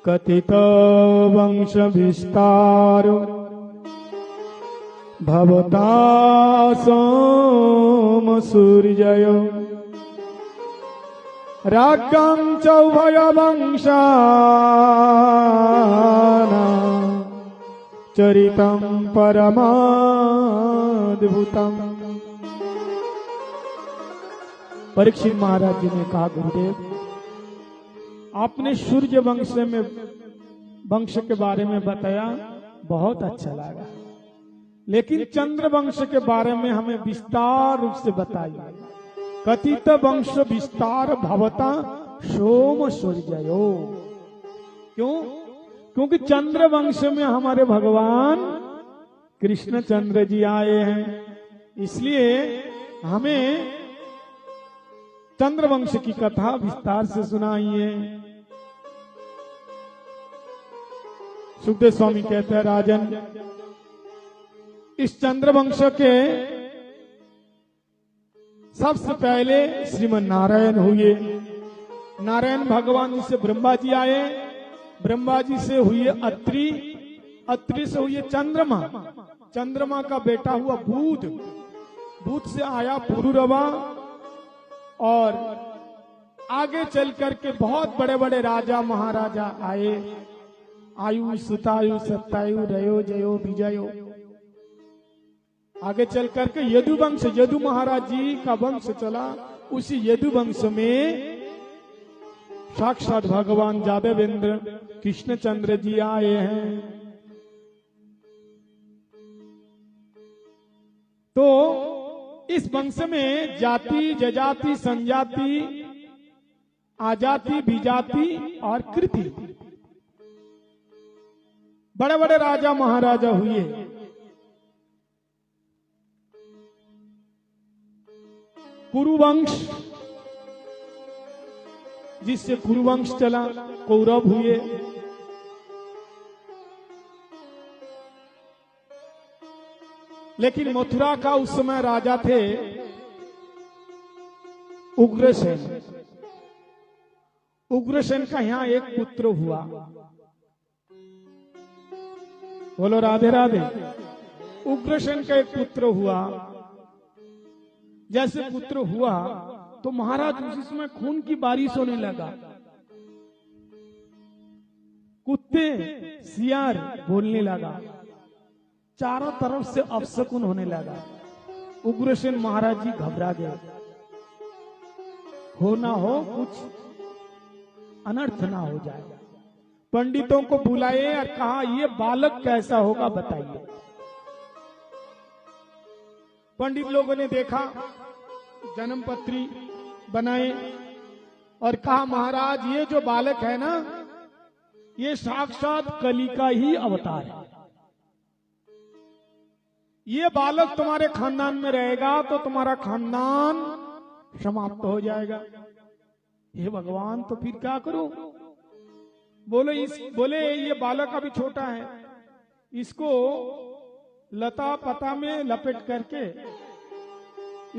कथित वंश विस्तार भवता सोम सूर्यय राज्ञं चौभय वंशाना चरितं परमाद्भुतम्। परीक्षित महाराज जी ने कहा, गुरुदेव आपने सूर्य वंश के बारे में बताया, बहुत अच्छा लगा, लेकिन चंद्र वंश के बारे में हमें विस्तार रूप से बताइए। कथित वंश विस्तार भवता सोम सूर्ययो। क्यों? क्योंकि चंद्र वंश में हमारे भगवान कृष्ण चंद्र जी आए हैं, इसलिए हमें चंद्र वंश की कथा विस्तार से सुनाइए। सुखदेव स्वामी कहते हैं, राजन इस चंद्र वंश के सबसे पहले श्रीमन नारायण हुए। नारायण भगवान से ब्रह्मा जी आए, ब्रह्मा जी से हुए अत्रि, अत्रि से हुए चंद्रमा, चंद्रमा का बेटा हुआ बुध, बुध से आया पुरुरवा, और आगे चल करके बहुत बड़े बड़े राजा महाराजा आए, आयु सुतायु सत्तायु रयो जयो विजयो। आगे चल करके यदुवंश, यदु महाराज जी का वंश चला। उसी यदुवंश में साक्षात भगवान जादवेंद्र कृष्णचंद्र जी आए हैं। तो इस वंश में जाति जजाति संजाति आजाति विजाति और कृति बड़े बड़े राजा महाराजा हुए। कुरुवंश, जिससे कुरुवंश चला, कौरव हुए। लेकिन मथुरा का उस समय राजा थे उग्रसेन। उग्रसेन का यहां एक पुत्र हुआ। बोलो राधे राधे। उग्रसेन का एक पुत्र हुआ। जैसे पुत्र हुआ तो महाराज उसी समय खून की बारिश होने लगा। कुत्ते सियार बोलने लगा, चारों तरफ से अपशकुन होने लगा। उग्रसेन महाराज जी घबरा गए, हो ना हो कुछ अनर्थ ना हो जाए। पंडितों को बुलाए और कहा, ये बालक कैसा होगा बताइए। पंडित लोगों ने देखा, जन्म पत्री बनाए और कहा, महाराज ये जो बालक है ना, ये साक्षात कली का ही अवतार है। ये बालक तुम्हारे खानदान में रहेगा तो तुम्हारा खानदान समाप्त हो जाएगा। हे भगवान, तो फिर क्या करूं? बोले ये बालक अभी छोटा है, इसको लता पता में लपेट करके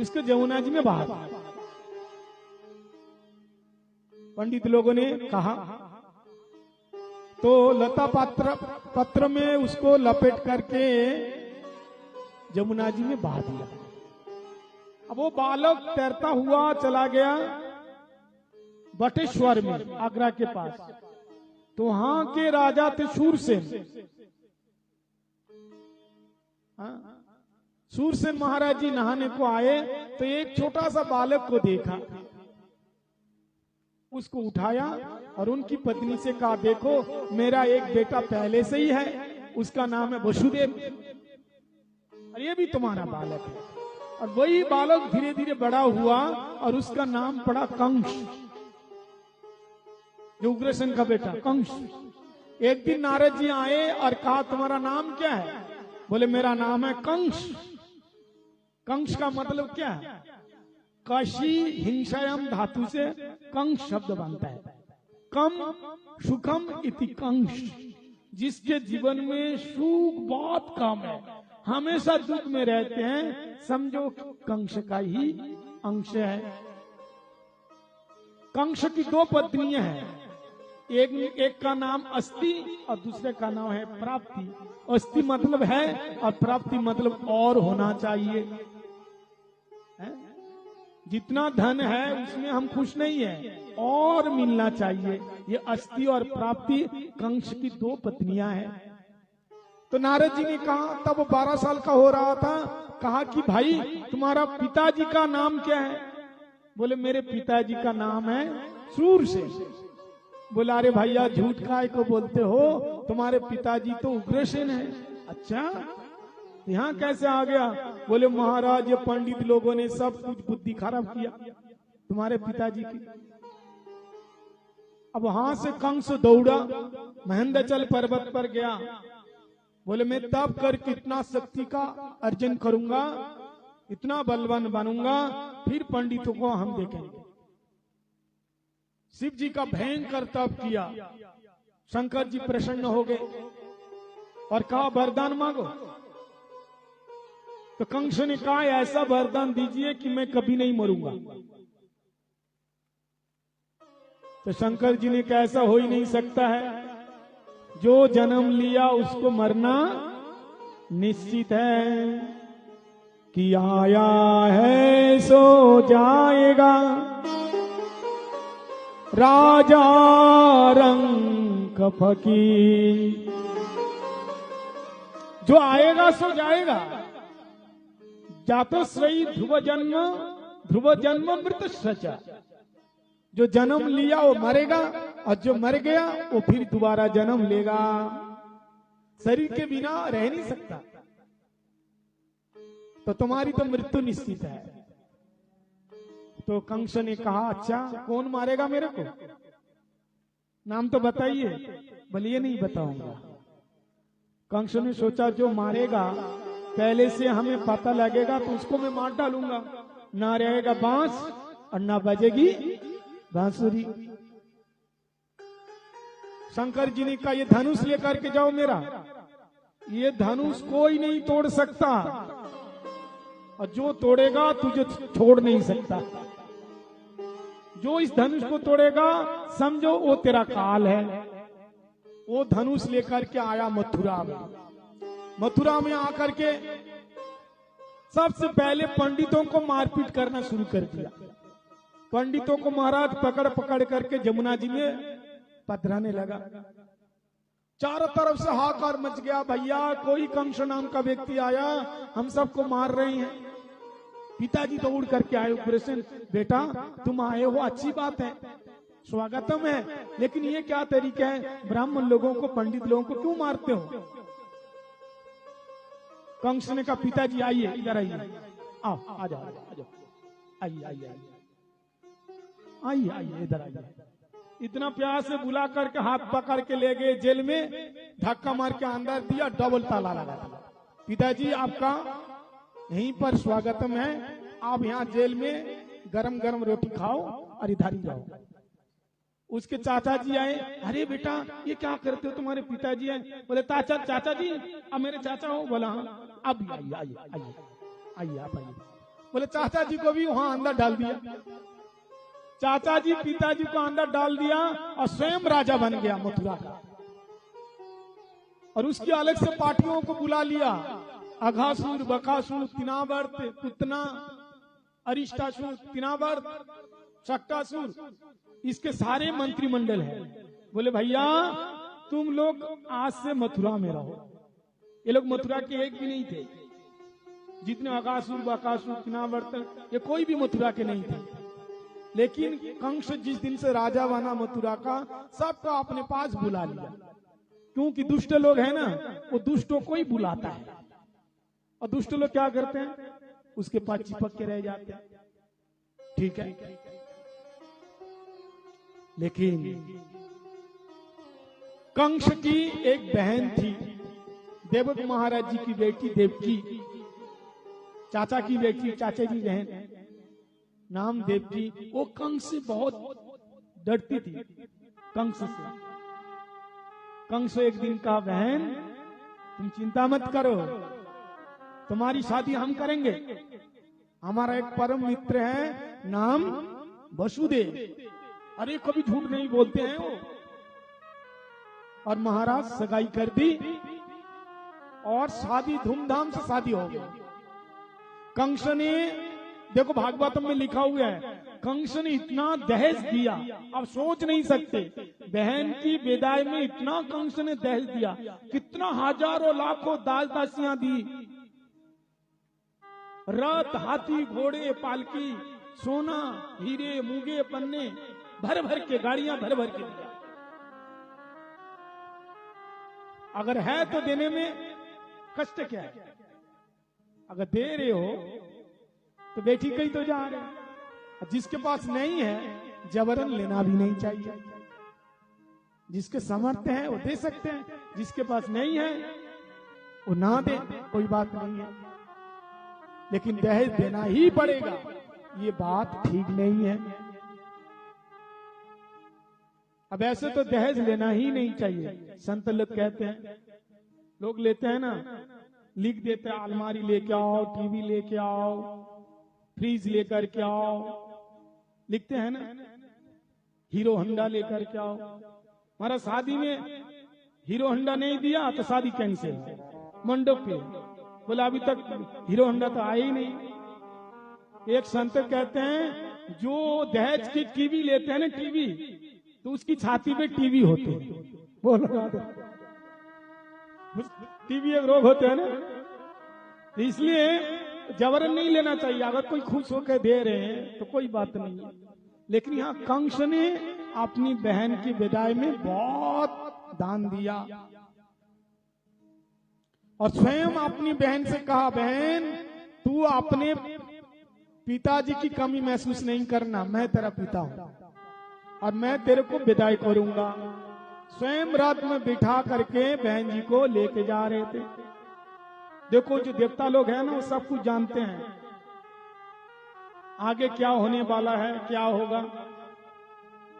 इसको जमुना जी में बहा दो। पंडित लोगों ने कहा, तो लता पत्र में उसको लपेट करके जमुना जी में बहा दिया। अब वो बालक तैरता हुआ चला गया बटेश्वर में, आगरा के पास। तो वहां के राजा थे शूरसेन। शूरसेन महाराज जी नहाने को आए तो एक छोटा सा बालक को देखा, उसको उठाया और उनकी पत्नी से कहा, देखो मेरा एक बेटा पहले से ही है, उसका नाम है वसुदेव, और ये भी तुम्हारा बालक है। और वही बालक धीरे धीरे बड़ा हुआ और उसका नाम पड़ा कंस, जो उग्रसेन का बेटा कंस। एक दिन नारद जी आए और कहा, तुम्हारा नाम क्या है? बोले मेरा नाम है कंस। कंस का मतलब क्या है? काशी हिंसायम धातु से कंस शब्द बनता है। कम सुखम इति कंस, जिसके जीवन में सुख बहुत कम है, हमेशा दुख में रहते हैं, समझो कंस का ही अंश है। कंस की दो पत्नियां हैं, एक का नाम अस्ति और दूसरे का नाम है प्राप्ति। अस्ति मतलब है और प्राप्ति मतलब और होना चाहिए। है? जितना धन है उसमें हम खुश नहीं है, और मिलना चाहिए। ये अस्ति और प्राप्ति कंस की दो पत्नियां हैं। तो नारद जी ने कहा, तब 12 साल का हो रहा था, कहा कि भाई तुम्हारा पिताजी का नाम क्या है? बोले मेरे पिताजी का नाम है सूरसेन। बोला अरे भैया झूठ काय को बोलते हो, तुम्हारे पिताजी तो उग्रसेन है। अच्छा यहाँ कैसे आ गया? बोले महाराज ये पंडित लोगों ने सब कुछ बुद्धि खराब किया तुम्हारे पिताजी की। अब वहां से कंस दौड़ा, महेंद्रचल पर्वत पर गया। बोले मैं तप करके इतना शक्ति का अर्जन करूंगा, इतना बलवान बनूंगा, फिर पंडितों को हम देखेंगे। शिव जी का भयंकर तप किया। शंकर जी प्रसन्न हो गए और कहा वरदान मांगो। तो कंस ने कहा ऐसा वरदान दीजिए कि मैं कभी नहीं मरूंगा। तो शंकर जी ने कहा ऐसा हो ही नहीं सकता है, जो जन्म लिया उसको मरना निश्चित है, कि आया है सो जाएगा, राजा रंग फकीर। जो आएगा सो जाएगा। जातो श्री ध्रुव जन्म मृत सचा। जो जन्म लिया वो मरेगा, और जो मर गया वो फिर दोबारा जन्म लेगा। शरीर के बिना रह नहीं सकता। तो तुम्हारी तो मृत्यु निश्चित है। तो कंस ने कहा अच्छा कौन मारेगा मेरे को? नाम तो बताइए। बोले ये नहीं बताऊंगा। कंस ने सोचा जो मारेगा पहले से हमें पता लगेगा तो उसको मैं मार डालूंगा। ना रहेगा बांस और ना बजेगी बांसुरी। शंकर जी ने कहा ये धनुष लेकर के जाओ मेरा। ये धनुष कोई नहीं तोड़ सकता, और जो तोड़ेगा तुझे छोड़ नहीं सकता। जो इस धनुष को तोड़ेगा समझो वो तेरा काल है। वो धनुष लेकर के आया मथुरा में। मथुरा में आकर के सबसे पहले पंडितों को मारपीट करना शुरू कर दिया। पंडितों को महाराज पकड़ पकड़ करके जमुना जी में पधराने लगा। चारों तरफ से हाहाकार मच गया, भैया कोई कंस नाम का व्यक्ति आया, हम सबको मार रहे हैं। पिताजी तो उड़ करके आए उग्रसेन, बेटा तुम आए हो अच्छी बात है, स्वागतम है, लेकिन ये क्या तरीका है, ब्राह्मण लोगों को पंडित लोगों को क्यों मारते हो? कंस ने कहा पिताजी आइए, इधर आइए, आओ आ जाओ, आइए आइए आइए आइए इधर आइए। इतना प्यार से बुला करके हाथ पकड़ के ले गए जेल में, धक्का मार के अंदर दिया, डबल ताला लगा दिया। पिताजी आपका यहीं पर स्वागतम है, आप यहाँ जेल में गरम गरम रोटी खाओ और इधर ही जाओ। उसके चाचा जी आए, अरे बेटा ये क्या करते हो, तुम्हारे पिताजी आए। बोले चाचा जी अब मेरे चाचा हो? बोला हाँ। अब आइए आइए आइए आइए आप आइए। बोले चाचा जी को भी वहां अंदर डाल दिया। चाचा जी पिताजी को अंदर डाल दिया और स्वयं राजा बन गया मथुरा का। और उसकी अलग से पार्टियों को बुला लिया, अघासुर, बकासुर, तिनावर्त, पुतना, अरिष्टासुर, तिनावर्त, शक्टासुर, इसके सारे मंत्रिमंडल है। बोले भैया तुम लोग आज से मथुरा में रहो। ये लोग मथुरा के एक भी नहीं थे, जितने अघासुर, बकासुर, तिनावर्त, ये कोई भी मथुरा के नहीं थे। लेकिन कंस जिस दिन से राजा बना मथुरा का, सबको अपने पास बुला लिया, क्योंकि दुष्ट लोग है ना, वो दुष्टों को ही बुलाता है। और दुष्ट लोग क्या करते हैं, उसके पास चिपक के रह जाते हैं। ठीक है, लेकिन कंस की एक बहन थी, देवक महाराज जी की बेटी देवकी, चाचा की बेटी, चाचा जी बहन, नाम देवकी। वो कंस से बहुत डरती थी। कंस से कंस एक दिन कहा, बहन तुम चिंता मत करो, तुम्हारी शादी हम करेंगे। हमारा एक परम मित्र है, नाम वसुदेव। अरे कभी झूठ नहीं बोलते हैं वो, और महाराज सगाई कर दी और शादी धूमधाम से शादी हो गई। कंस ने, देखो भागवतम में लिखा हुआ है, कंस ने इतना दहेज दिया, अब सोच नहीं सकते। बहन की विदाई में इतना कंस ने दहेज दिया, कितना हजारों लाखों दास दासियां दी, रथ, हाथी, घोड़े, पालकी, सोना, हीरे, मूंगे, पन्ने, भर भर के गाड़ियां भर भर के दिया। अगर है तो देने में कष्ट क्या है? अगर दे रहे हो तो बेटी कहीं तो जा रहे हैं। जिसके पास नहीं है जबरन लेना भी नहीं चाहिए। जिसके सामर्थ्य है वो दे सकते हैं, जिसके पास नहीं है वो ना दे, कोई बात नहीं है। लेकिन दहेज देना ही पड़ेगा, ये बात ठीक नहीं है। अब ऐसे तो दहेज लेना ही नहीं चाहिए। संत लोग कहते हैं, लोग लेते हैं ना, लिख देते हैं अलमारी लेके आओ, टीवी लेके आओ, फ्रिज लेकर के आओ, लिखते हैं ना, हीरो होंडा लेकर के आओ। हमारा शादी में हीरो होंडा नहीं दिया तो शादी कैंसिल, मंडप पे बोला अभी तक हीरो होंडा तो आया ही नहीं। एक संत कहते हैं जो दहेज की टीवी लेते हैं ना, टीवी, तो उसकी छाती पे टीवी होते हैं। बोलो टीवी एक रोग होते हैं ना, तो इसलिए जबरन नहीं लेना चाहिए। अगर कोई खुश होकर दे रहे हैं तो कोई बात नहीं है। लेकिन यहाँ कंस ने अपनी बहन की विदाई में बहुत दान दिया और स्वयं अपनी बहन से कहा, बहन तू अपने पिताजी की कमी महसूस नहीं करना, मैं तेरा पिता हूं और मैं तेरे को विदाई करूंगा। स्वयं रात में बिठा करके बहन जी को लेके जा रहे थे। देखो जो देवता लोग हैं ना, वो सब कुछ जानते हैं, आगे क्या होने वाला है, क्या होगा।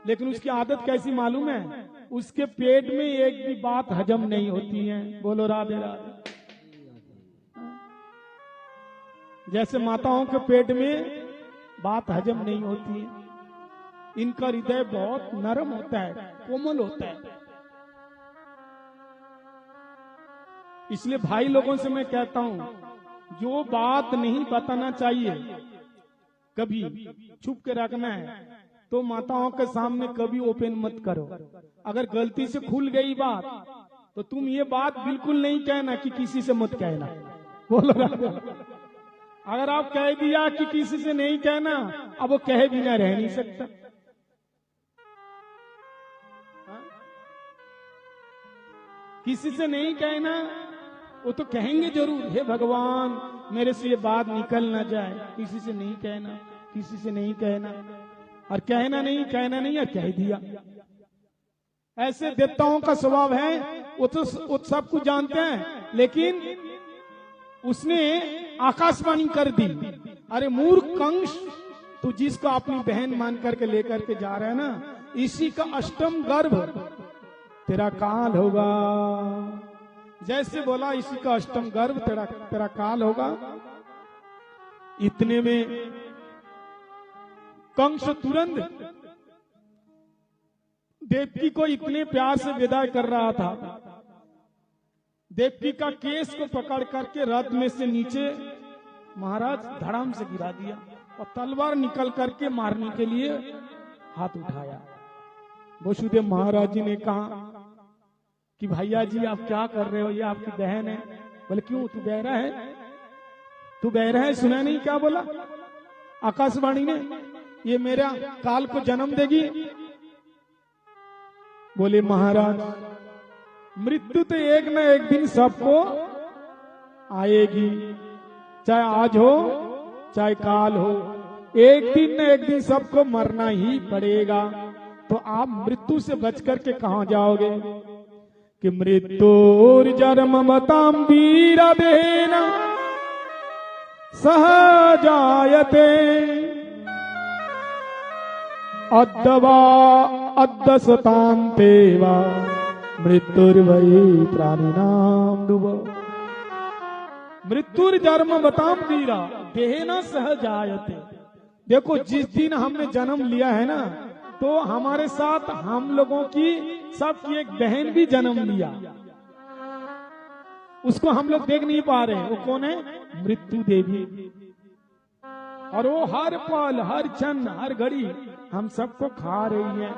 लेकिन उसकी आदत कैसी मालूम है? उसके पेट में एक भी बात हजम नहीं होती है। बोलो राधे राधे। जैसे माताओं के पेट में बात हजम नहीं होती है, इनका हृदय बहुत नरम होता है, कोमल होता है। इसलिए भाई लोगों से मैं कहता हूं, जो बात नहीं बताना चाहिए कभी छुप के रखना है, तो माताओं के सामने कभी ओपन मत करो। अगर गलती से खुल गई बात तो तुम ये बात बिल्कुल नहीं कहना कि किसी से मत कहना। बोलो अगर आप कह दिया कि किसी से नहीं कहना, अब वो कहे बिना रह नहीं सकता। किसी से नहीं कहना, वो तो कहेंगे जरूर, हे भगवान मेरे से ये बात निकल ना जाए। किसी से नहीं कहना, किसी से नहीं कहना, और कहना नहीं और कह दिया। ऐसे देवताओं का स्वभाव है, वो तो सब कुछ जानते हैं, लेकिन उसने आकाशवाणी कर दी, अरे मूर्ख कंस, तू जिसको अपनी बहन मान करके लेकर के जा रहा है ना, इसी का अष्टम गर्भ तेरा काल होगा। जैसे बोला इसी का अष्टम गर्भ तेरा काल होगा। इतने में कंस तुरंत देवकी को इतने प्यार से विदा कर रहा था, देवकी का केस को पकड़ करके रथ में से नीचे महाराज धड़ाम से गिरा दिया और तलवार निकल करके मारने के लिए हाथ उठाया। वसुदेव महाराज जी ने कहा कि भैया जी आप क्या कर रहे हो, ये आपकी बहन है। बोले क्यों, तू बहरा है? तू बहरा है, सुना नहीं क्या बोला आकाशवाणी ने, ये मेरा काल को जन्म देगी। बोले महाराज मृत्यु तो एक न एक दिन सबको आएगी, चाहे आज हो चाहे काल हो, एक दिन न एक दिन सबको मरना ही पड़ेगा। तो आप मृत्यु से बच करके कहां जाओगे? कि मृत्युर्जन्ममतां वीरदेन सहजायते अद्वा अद्दसतान्ते वा मृत्युर्वै प्राणिनां दुव। मृत्युर्जन्ममतां वीरा देहेन सहजायते। देखो जिस दिन हमने जन्म लिया है ना, तो हमारे साथ हम लोगों की सबकी एक बहन भी जन्म लिया, उसको हम लोग देख नहीं पा रहे हैं। वो कौन है? मृत्यु देवी। और वो हर पल, हर क्षण, हर घड़ी हम सबको खा रही है,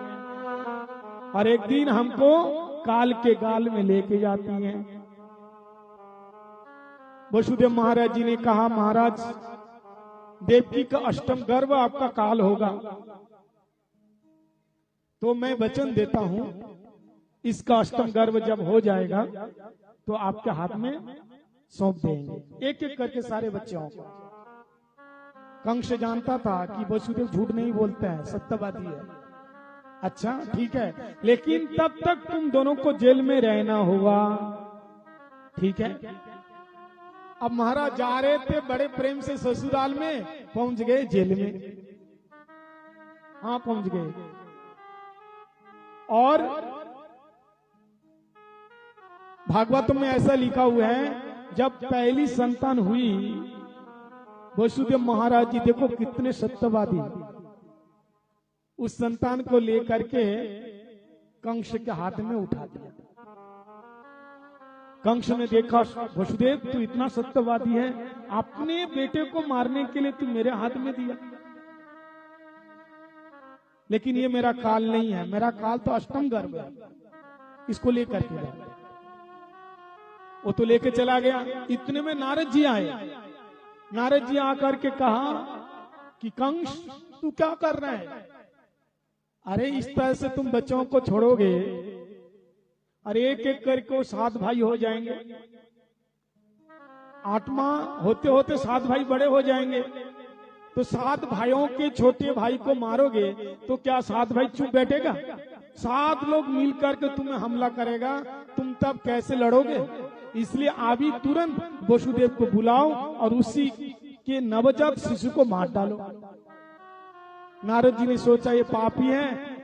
और एक दिन हमको काल के गाल में लेके जाती हैं। वसुदेव महाराज जी ने कहा, महाराज देवकी का अष्टम गर्भ आपका काल होगा, तो मैं वचन देता हूं इसका अष्टम गर्भ जब हो जाएगा तो आपके हाथ में सौंप देंगे, एक एक करके सारे बच्चों को। कंस जानता था कि वसुदेव झूठ नहीं बोलते हैं, सत्यवादी है। अच्छा ठीक है, लेकिन तब तक तुम दोनों को जेल में रहना होगा, ठीक है। अब महाराज जा रहे थे बड़े प्रेम से ससुराल में, पहुंच गए जेल में। हाँ पहुंच गए। और भागवत में ऐसा लिखा हुआ है, जब पहली संतान हुई, वसुदेव महाराज जी देखो कितने सत्यवादी, उस संतान को लेकर के कंस के हाथ में उठा दिया। कंस ने देखा, वसुदेव तू इतना सत्यवादी है, अपने बेटे को मारने के लिए तू मेरे हाथ में दिया। लेकिन ये मेरा काल नहीं है, मेरा काल तो अष्टम गर्भ है, इसको लेकर के जाओ। वो तो लेके चला गया। इतने में नारद जी आए। नारद जी आकर के कहा कि कंस तू क्या कर रहा है? अरे इस तरह से तुम बच्चों को छोड़ोगे, अरे एक एक करके वो 7 भाई हो जाएंगे, 8वां होते होते 7 भाई बड़े हो जाएंगे, तो 7 भाइयों के छोटे भाई को मारोगे तो क्या 7 भाई चुप बैठेगा? 7 लोग मिलकर के तुम्हें हमला करेगा, तुम तब कैसे लड़ोगे? इसलिए अभी तुरंत वसुदेव को बुलाओ और उसी के नवजात शिशु को मार डालो। नारद जी ने सोचा ये पापी है,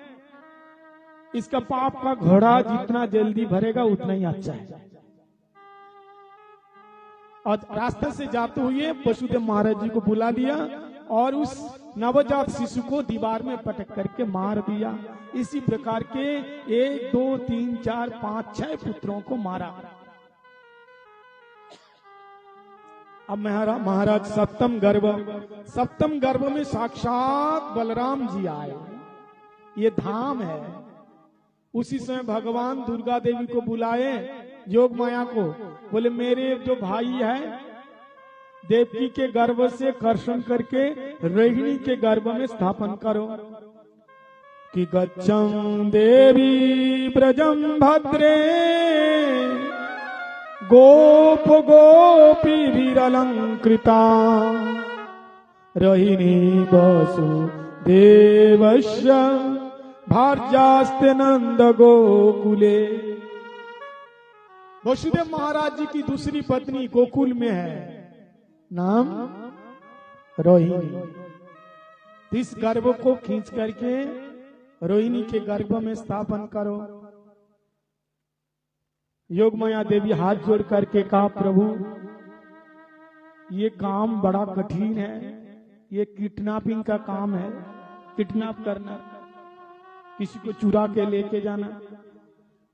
इसका पाप का घड़ा जितना जल्दी भरेगा उतना ही अच्छा है। और रास्ते से जाते हुए वसुदेव महाराज जी को बुला लिया और उस नवजात शिशु को दीवार में पटक करके मार दिया। इसी प्रकार के 1 2 3 4 5 6 पुत्रों को मारा। अब महाराज सप्तम गर्भ में साक्षात बलराम जी आए। ये धाम है। उसी समय भगवान दुर्गा देवी को बुलाए, योग माया को, बोले मेरे जो भाई है देवकी के गर्भ से कर्षण करके रोहिणी के गर्भ में स्थापन करो। कि गच्छं देवी ब्रजम भद्रे गोप गोपी विरलंकृता रोहिणी वसु देवस्य भार्यास्ते नंद गोकुले। वसुदेव महाराज जी की दूसरी पत्नी गोकुल में है, नाम रोहिणी। इस गर्भ को खींच करके रोहिणी के गर्भ में स्थापन करो। योगमाया देवी हाथ जोड़ करके कहा, प्रभु ये काम बड़ा कठिन है, ये किडनैपिंग का काम है, किडनैप करना, किसी को चुरा के लेके जाना।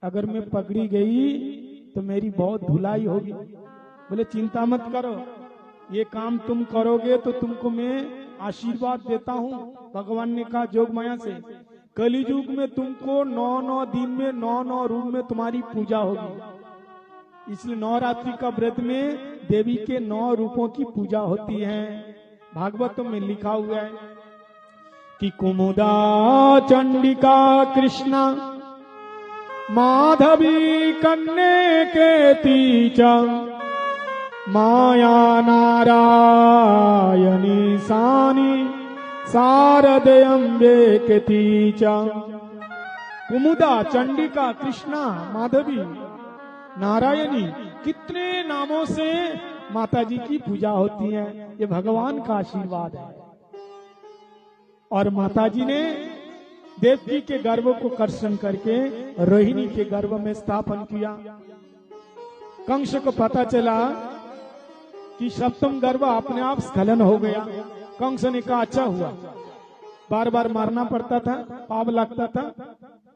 अगर मैं पकड़ी गई तो मेरी बहुत धुलाई होगी। बोले चिंता मत करो, ये काम तुम करोगे तो तुमको मैं आशीर्वाद देता हूँ। भगवान ने कहा जोगमाया से, कलियुग में तुमको 9 दिन में 9 रूप में तुम्हारी पूजा होगी। इसलिए नवरात्रि का व्रत में देवी के 9 रूपों की पूजा होती है। भागवत में लिखा हुआ है कि कुमुदा चंडिका कृष्णा माधवी कन्ने के तीचा माया नारायणी सानी शारदे अम्बे के तीचा। कुमुदा चंडिका कृष्णा माधवी नारायणी, कितने नामों से माता जी की पूजा होती है। ये भगवान का आशीर्वाद है। और माता जी ने देवकी के गर्भ को कर्षण करके रोहिणी के गर्भ में स्थापन किया। कंस को पता चला कि सप्तम गर्भ अपने आप स्खलन हो गया। कंस ने कहा अच्छा हुआ, बार बार मारना पड़ता था, पाप लगता था,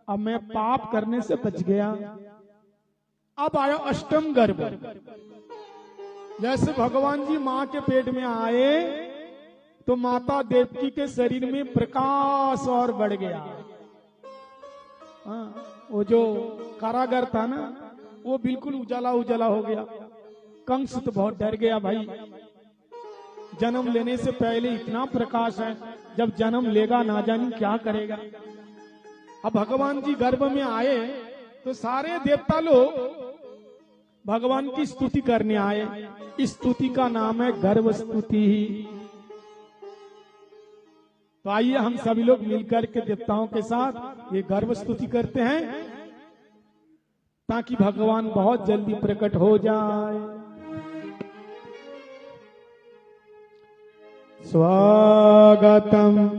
अब मैं पाप करने से बच गया। अब आया अष्टम गर्भ। जैसे भगवान जी मां के पेट में आए तो माता देवकी के शरीर में प्रकाश और बढ़ गया। वो जो कारागर था ना, वो बिल्कुल उजाला उजाला हो गया। कंस तो बहुत डर गया, भाई जन्म लेने से पहले इतना प्रकाश है, जब जन्म लेगा ना जाने क्या करेगा। अब भगवान जी गर्भ में आए तो सारे देवता लोग भगवान की स्तुति करने आए। इस स्तुति का नाम है गर्भ स्तुति। तो आइए हम सभी लोग मिलकर के देवताओं के साथ ये गर्भ स्तुति करते हैं, ताकि भगवान बहुत जल्दी प्रकट हो जाए। स्वागतम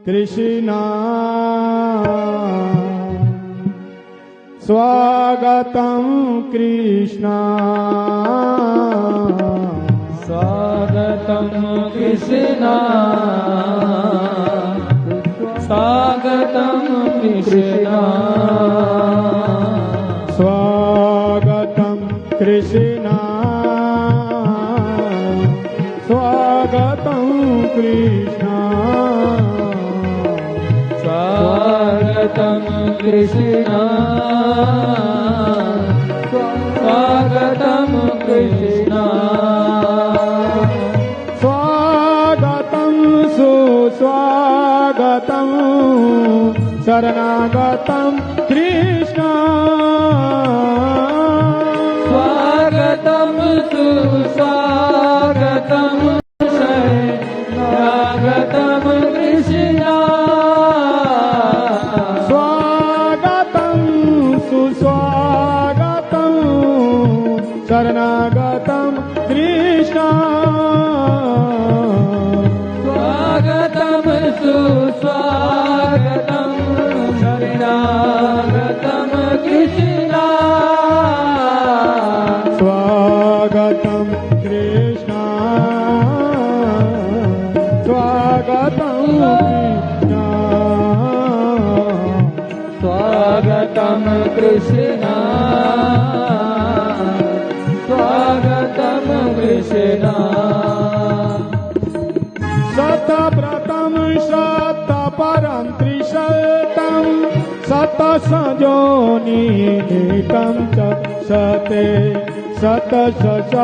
कृष्णा स्वागतम कृष्णा स्वागतम कृष्णा स्वागतम कृष्णा स्वागतम कृष्णा स्वागतम कृष्णा स्वागतम कृष्णा स्वागतम कृष्णा स्वागतम सुस्वागतम शरणागतम कृष्णा स्वागतम सुस्वागतम शरणागतम कृष्णा स्वागतम सुस्वागतम शरणागतम कृष्णा स्वागतम सुस्वागतम शरणागतम कृष्णा स्वागतम कृष्णा स्वागतम कृष्णा स्वागतम कृष्णा स्वागतम कृष्णा शतव्रतम शतपरम त्रिशतम शत संयोनिकम च शते शत शत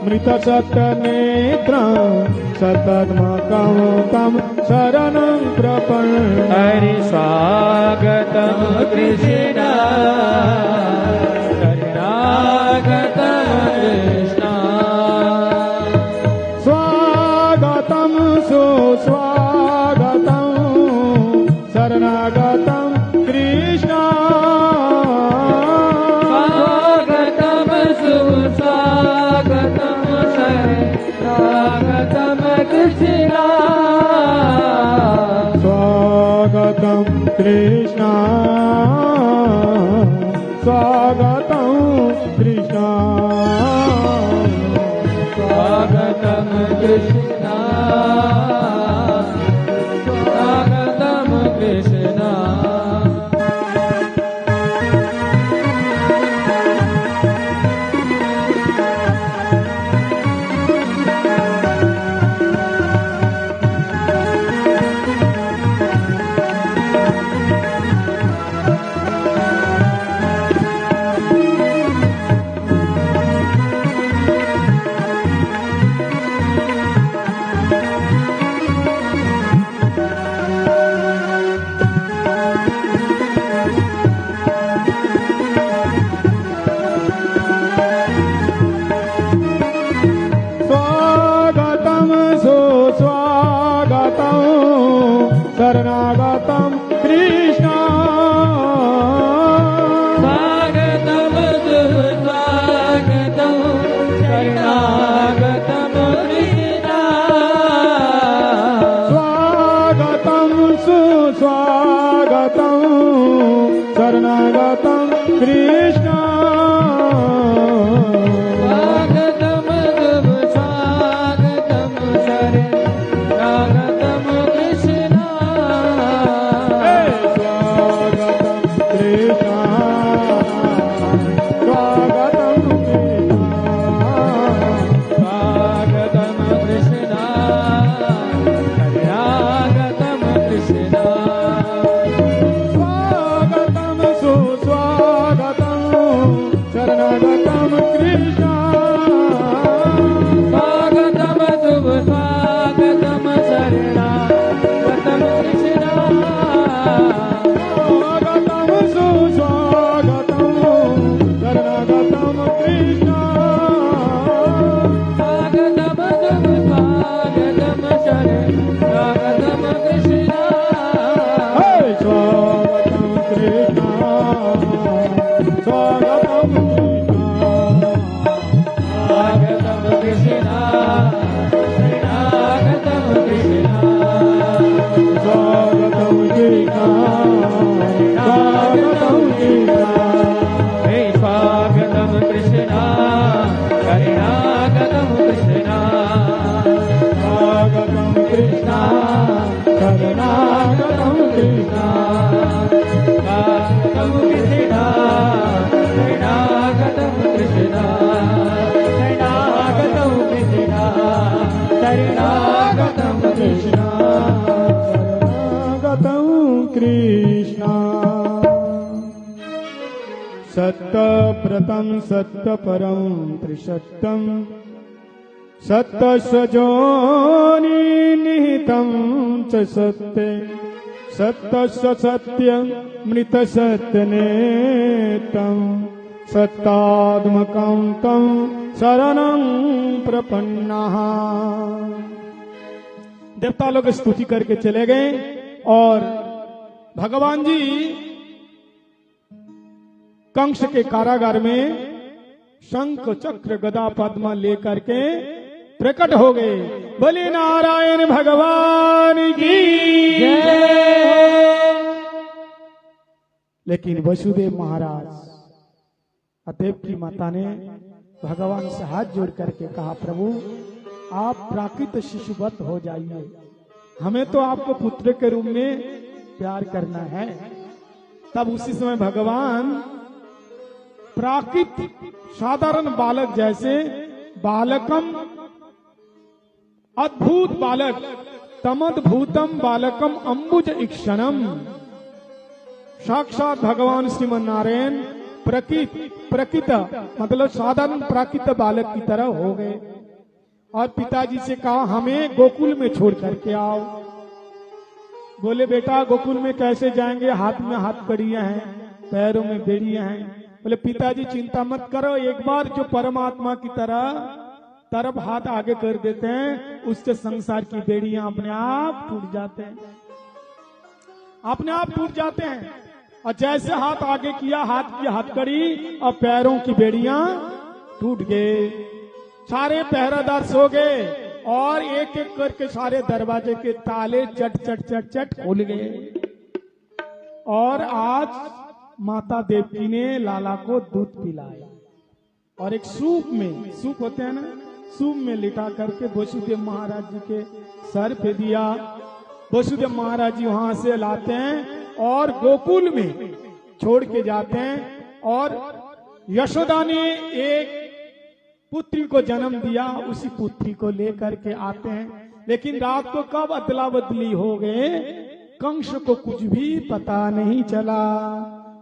मृत शत नेत्रम शतमकम तम शरणं प्रपन्नम्। हरि स्वागतम कृष्णा शरणागतम कृष्णा स्वागतम सुस्वागतम शरणागतम कृष्णा स्वागतम सुस्वागतम शरणागतम कृष्णा स्वागतम कृष्णा स्वागतम कृष्णा स्वागतम कृष्णा स्वागतम कृष्णा स्वागतम कृष्ण स्वागतम शुभ स्वागतम शरणागतम कृष्ण स्वागतम सुस्वागतम शरणागतम कृष्ण स्वागतम शुभ स्वागतम शरणागतम कृष्ण हे स्वागतम कृष्ण स्वागतम कृष्ण स्वागतम कृष्ण स्वागतम शरणागतम कृष्ण कृष्ण स्वागतम कृष्ण हे स्वागतम कृष्ण शरणागतम कृष्ण स्वागतम कृष्ण शरणागतम कृष्ण स्वागतम कृष्ण शरणागतम कृष्ण शरणागतम कृष्ण शरणागतम कृष्ण शरणागतम कृष्ण सत्यव्रतं सत्यपरं त्रिसत्यं सत्यस्वजोनि निहितं च सत्ये सत्यस्य सत्यमृतसत्यनेतं सत्तात्मकं तं शरणं प्रपन्नः। देवता लोग स्तुति करके चले गए और भगवान जी कंस के कारागार में शंख चक्र गदा पद्म लेकर के प्रकट हो गए। बोले नारायण भगवान की लेकिन वसुदेव महाराज अदेव की माता ने भगवान से हाथ जोड़ करके कहा, प्रभु आप प्राकृत शिशुवत हो जाइए, हमें तो आपको पुत्र के रूप में प्यार करना है। तब उसी समय भगवान प्राकृत साधारण बालक जैसे बालकम अद्भुत बालक तमद्भूतम बालकम अंबुज इक्षणम साक्षात भगवान श्रीमन नारायण प्रकृत मतलब साधारण प्राकृत बालक की तरह हो गए और पिताजी से कहा हमें गोकुल में छोड़ करके आओ। बोले बेटा गोकुल में कैसे जाएंगे, हाथ में हाथ कड़ियां हैं, पैरों में बेड़ियां हैं। बोले पिताजी चिंता मत करो, एक बार जो परमात्मा की तरफ हाथ आगे कर देते हैं उससे संसार की बेड़ियां अपने आप टूट जाते हैं, अपने आप टूट जाते हैं। और जैसे हाथ आगे किया, हाथ की हथकड़ी और पैरों की बेड़ियां टूट गए। सारे पहरेदार सो गए और एक एक करके सारे दरवाजे के ताले चट चट चट चट खोल गए। और आज माता देवकी ने लाला को दूध पिलाया और एक सूप होते हैं ना, सूप में लिटा करके वसुदेव महाराज जी के सर पे दिया। वसुदेव महाराज जी वहां से लाते हैं और गोकुल में छोड़ के जाते हैं। और यशोदा ने एक पुत्री को जन्म दिया, उसी पुत्री को लेकर के आते हैं। लेकिन रात को कब अदला बदली हो गए, कंस को कुछ भी पता नहीं चला।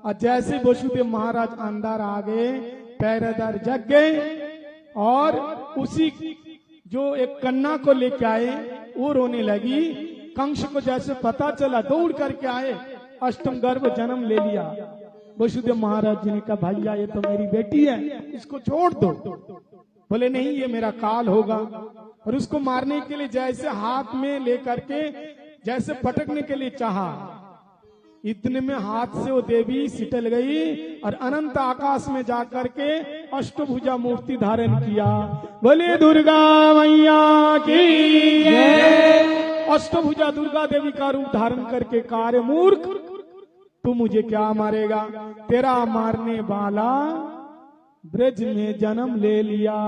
और जैसे वसुदेव महाराज अंदर आ गए, पहरेदार जग गए और उसी जो एक कन्या को लेके आए वो रोने लगी। कंस को जैसे पता चला दौड़ करके आए, अष्टम गर्भ जन्म ले लिया। वसुदेव महाराज जी ने कहा भैया ये तो मेरी बेटी है, इसको छोड़ दो। बोले नहीं ये मेरा काल होगा। और उसको मारने के लिए जैसे हाथ में लेकर के जैसे पटकने के लिए चाहा, इतने में हाथ से वो देवी सिटल गई और अनंत आकाश में जाकर के अष्टभुजा मूर्ति धारण किया। बोले दुर्गा मैया की अष्टभुजा दुर्गा देवी का रूप धारण करके कार्य मूर्ख तू मुझे क्या मारेगा, तेरा मारने वाला ब्रज में जन्म ले लिया।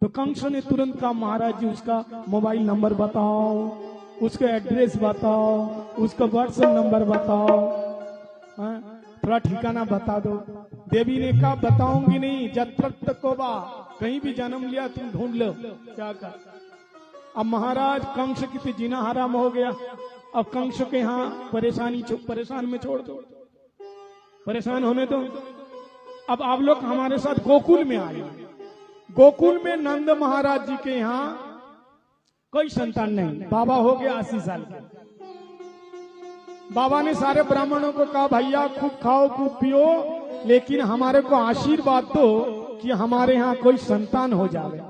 तो कंस ने तुरंत कहा महाराज जी उसका मोबाइल नंबर बताओ, उसका एड्रेस बताओ, उसका व्हाट्सएप नंबर बताओ, थोड़ा ठिकाना बता दो। देवी ने कहा बताऊंगी नहीं, जत्र को बा कहीं भी जन्म लिया तुम ढूंढ लो क्या कर। अब महाराज कंस की जीना हराम हो गया। अब कंस के यहाँ परेशान में छोड़ दो, परेशान होने दो। अब आप लोग हमारे साथ गोकुल में आए। गोकुल में नंद महाराज जी के यहाँ कोई संतान नहीं, बाबा हो गए 80 साल के। बाबा ने सारे ब्राह्मणों को कहा भैया खूब खाओ खूब पियो, लेकिन हमारे को आशीर्वाद दो कि हमारे यहाँ कोई संतान हो जाए।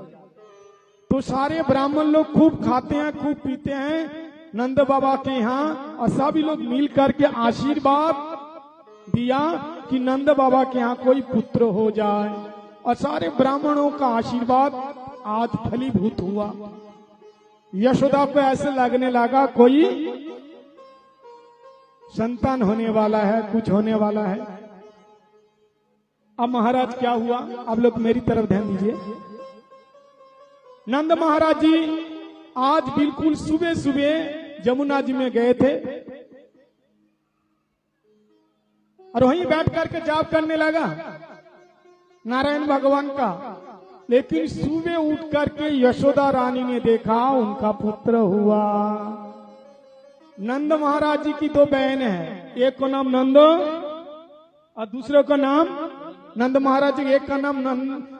तो सारे ब्राह्मण लोग खूब खाते हैं खूब पीते हैं नंद बाबा के यहाँ, और सभी लोग मिल करके आशीर्वाद दिया कि नंद बाबा के यहाँ कोई पुत्र हो जाए, और सारे ब्राह्मणों का आशीर्वाद आज फलीभूत हुआ। यशोदा को ऐसे लगने लगा कोई संतान होने वाला है, कुछ होने वाला है। अब महाराज क्या हुआ, आप लोग मेरी तरफ ध्यान दीजिए। नंद महाराज जी आज बिल्कुल सुबह सुबह जमुना जी में गए थे और वहीं बैठ करके जाप करने लगा नारायण भगवान का। लेकिन सुबह उठ करके यशोदा रानी ने देखा उनका पुत्र हुआ। नंद महाराज जी की दो बहन है, एक को नाम नंदो और दूसरे का नाम नंद महाराज जी, एक का नाम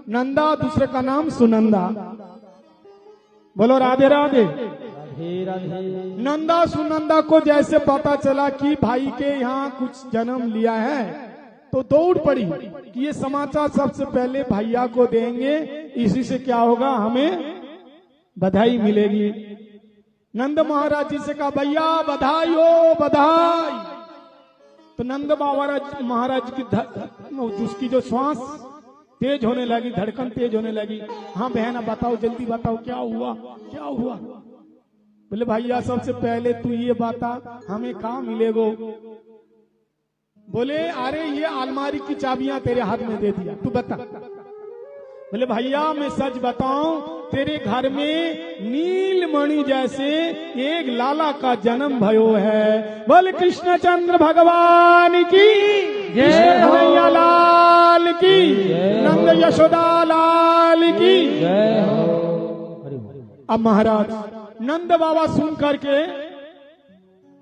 नंदा, दूसरे का नाम सुनंदा। बोलो राधे राधे। राधे राधे। नंदा सुनंदा को जैसे पता चला कि भाई के यहाँ कुछ जन्म लिया है तो दौड़ पड़ी कि ये समाचार सबसे पहले भैया को देंगे, इसी से क्या होगा हमें बधाई मिलेगी। नंद महाराज जी से कहा भैया बधाई हो बधाई। तो नंद महाराज की उसकी जो श्वास तेज होने लगी, धड़कन तेज होने लगी। हाँ बहन बताओ जल्दी बताओ क्या हुआ क्या हुआ। बोले भैया सबसे पहले तू ये बता हमें कहाँ मिलेगो। बोले अरे ये अलमारी की चाबियां तेरे हाथ में दे दिया, तू बता। बोले भैया मैं सच बताऊं तेरे घर में नीलमणि जैसे एक लाला का जन्म भयो है। बोले कृष्णचंद्र भगवान की जय, कन्हैया लाल की, नंद यशोदा लाल की जय हो। अब महाराज नंद बाबा सुन करके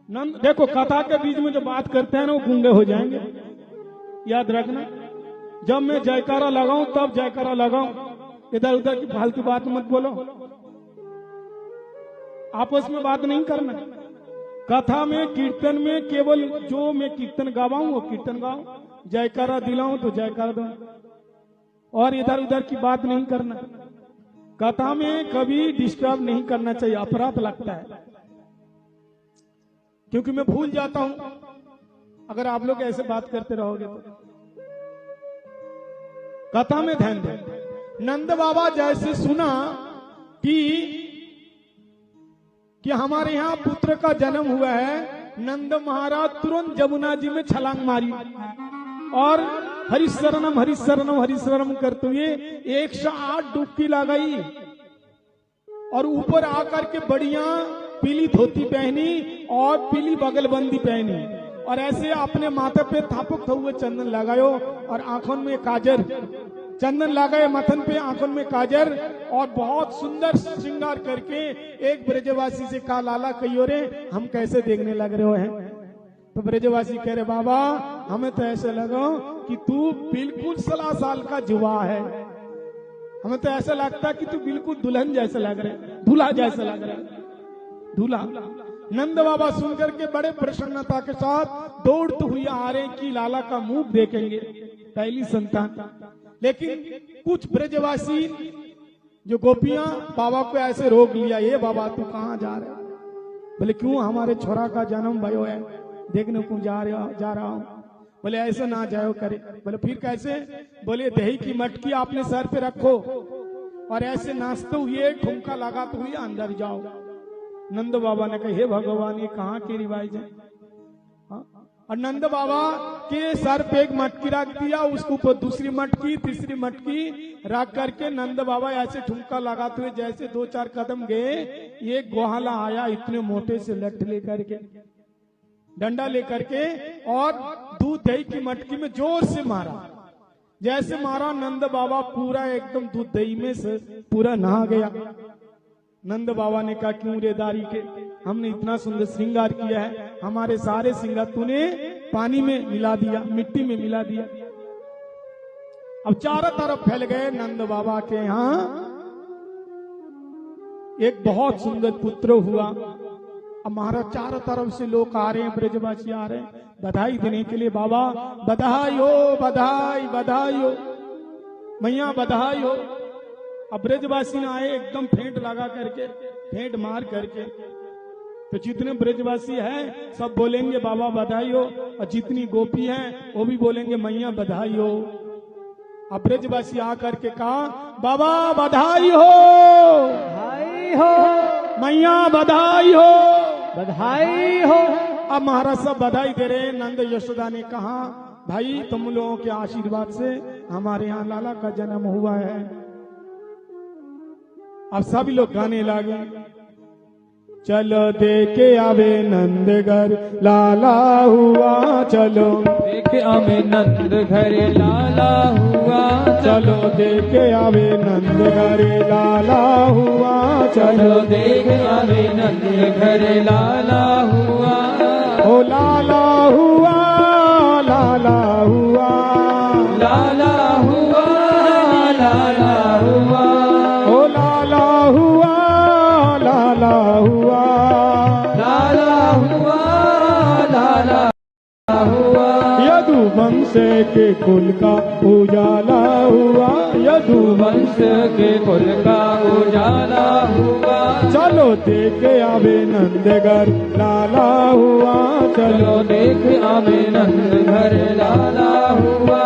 नंद देखो कथा के बीच में जो बात करते हैं ना वो गूंगे हो जाएंगे, याद रखना। जब मैं जयकारा लगाऊं तब जयकारा लगाऊं, इधर उधर की फालतू बात मत बोलो, आपस में बात नहीं करना। कथा में कीर्तन में केवल जो मैं कीर्तन गावाऊं वो कीर्तन गाऊं, जयकारा दिलाऊं तो जयकारा दो, और इधर उधर की बात नहीं करना। कथा में कभी डिस्टर्ब नहीं करना चाहिए, अपराध लगता है, क्योंकि मैं भूल जाता हूं अगर आप लोग ऐसे बात करते रहोगे तो। कथा में ध्यान दें। नंद बाबा जैसे सुना कि हमारे यहाँ पुत्र का जन्म हुआ है, नंद महाराज तुरंत जमुना जी में छलांग मारी और हरिशरणम हरिशरणम हरिशरणम करते हुए 108 डुबकी लगाई और ऊपर आकर के बढ़िया पीली धोती पहनी और पीली बगलबंदी पहनी और ऐसे अपने माथे पे थापक हुए चंदन लगायो और आंखों में काजर, चंदन लगाए मथन पे, आंखों में काजर, और बहुत सुंदर श्रृंगार करके एक ब्रजवासी से कहा लाला कहियो रे हम कैसे देखने लग रहे हो हैं। तो ब्रजवासी कह रहे बाबा हमें तो ऐसे लगा कि तू बिल्कुल 16 साल का जुआ है, हमें तो ऐसा लगता कि तू बिल्कुल दुल्हन जैसे लग रहे, दूल्हा जैसा लग रहा है, दूल्हा। नंद बाबा सुनकर के बड़े प्रसन्नता के साथ दौड़ते हुए आ रहे कि लाला का मुंह देखेंगे, पहली संतान। लेकिन कुछ ब्रजवासी जो गोपियां बाबा को ऐसे रोक लिया, ये बाबा तू कहाँ जा रहे? बोले क्यों, हमारे छोरा का जन्म भयो है, देखने को जा रहा हूँ। बोले ऐसे ना जाओ करे। बोले फिर कैसे? बोले दही की मटकी आपने सर पे रखो और ऐसे नाचते हुए ठुमका लगाते हुए अंदर जाओ। नंद बाबा ने कहा हे भगवान ये कहाँ की रिवाज है? और नंद बाबा के सर पे एक मटकी रख दिया, उसके ऊपर दूसरी मटकी तीसरी मटकी रख करके नंद बाबा ऐसे ठुमका लगाते हुए जैसे 2-4 कदम गए, ये ग्वाला आया इतने मोटे से लठ लेकर के, डंडा लेकर के, और दूध दही की मटकी में जोर से मारा। जैसे मारा नंद बाबा पूरा एकदम दूध दही में से पूरा नहा गया। नंद बाबा ने कहा क्यों रे दारी के, हमने इतना सुंदर श्रृंगार किया है, हमारे सारे श्रृंगार तूने पानी में मिला दिया, मिट्टी में मिला दिया। अब चारों तरफ फैल गए नंद बाबा के यहाँ एक बहुत सुंदर पुत्र हुआ। अब महाराज चारों तरफ से लोग आ रहे हैं, ब्रजवासी आ रहे हैं बधाई देने के लिए। बाबा बधाई हो, बधाई बधाई हो, मैया बधाई हो। अब ब्रजवासी ने आए एकदम फेंट लगा करके, फेंट मार करके। तो जितने ब्रजवासी हैं सब बोलेंगे बाबा बधाई हो, और जितनी गोपी हैं वो भी बोलेंगे मैया बधाई हो। अब ब्रजवासी आकर के कहा बाबा बधाई हो, बधाई हो, मैया बधाई हो, बधाई हो। अब महाराज सब बधाई दे रहे हैं। नंद यशोदा ने कहा भाई तुम लोगों के आशीर्वाद से हमारे यहाँ लाला का जन्म हुआ है। अब सभी लोग गाने लगे, चलो देखे आवे नंद घर लाला हुआ, चलो देखे आवे नंद घर लाला हुआ, चलो देखे आवे नंद घर लाला हुआ, चलो देखे आवे नंद घर लाला हुआ। ओ लाला हुआ, लाला हुआ, लाला हुआ, लाला हुआ, ओ लाला हुआ, लाला हुआ, लाला हुआ, लाला हुआ। यदुवंश के कुल का उजाला हुआ, वंश के कुल का उजाला हुआ। चलो देखे आवे नंदगर लाला हुआ, चलो देख आवे नंद घर लाला हुआ।